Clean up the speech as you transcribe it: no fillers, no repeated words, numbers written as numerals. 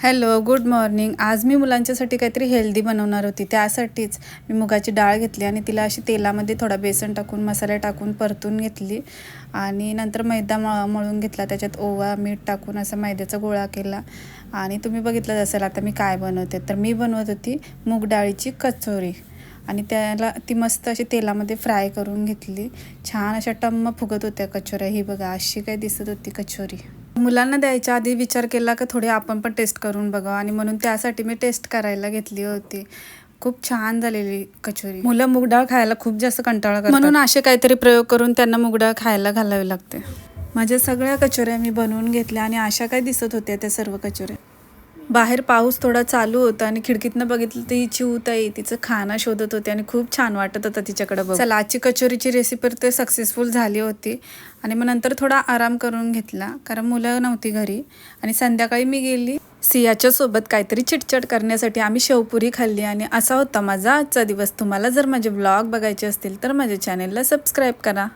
Hello, good morning. आज मी मुलांच्यासाठी काहीतरी healthy बनवणार होती. त्यासाठीच मी मुगाची डाळ घेतली आणि तिला अशी तेलामध्ये थोडा बेसन टाकून, मसाले टाकून परतून घेतली आणि नंतर मैदा मळून घेतला. त्याच्यात ओवा, मीठ टाकून असा मैद्याचा गोळा केला आणि तुम्ही बघितलं असेल आता मी काय बनवते. तर मी बनवत होती मूग डाळीची कचोरी आणि त्याला ती मस्त अशी तेलामध्ये फ्राय करून घेतली. छान अशा टम्म फुगत होत्या कचोऱ्या. ही बघा अशी काय दिसत होती कचोरी. मुलांना द्यायच्या आधी विचार केला की थोडी आपण पण टेस्ट करून बघावं आणि म्हणून त्यासाठी मी टेस्ट करायला घेतली होती. खूप छान झालेली कचोरी. मुलं मूग डाळ खायला खूप जास्त कंटाळा करतात, म्हणून असे काहीतरी प्रयोग करून त्यांना मूग डाळ खायला घालावी लागते. माझ्या सगळ्या कचोऱ्या मी बनवून घेतल्या आणि अशा काय दिसत होत्या त्या सर्व कचोऱ्या. बाहेर पाऊस थोडा चालू होता आणि खिडकीतनं बघितलं तर ही चिऊताई तिचं खाना शोधत होती आणि खूप छान वाटत होतं तिच्याकडे बघून. चला, आजची कचोरीची रेसिपी तर सक्सेसफुल झाली होती आणि मग नंतर थोडा आराम करून घेतला कारण मुलं नव्हती घरी आणि संध्याकाळी मी गेली सियाच्या सोबत काहीतरी चिटचट करण्यासाठी. आम्ही शेवपुरी खाल्ली आणि असा होता माझा आजचा दिवस. तुम्हाला जर माझे ब्लॉग बघायचे असतील तर माझ्या चॅनेलला सबस्क्राईब करा.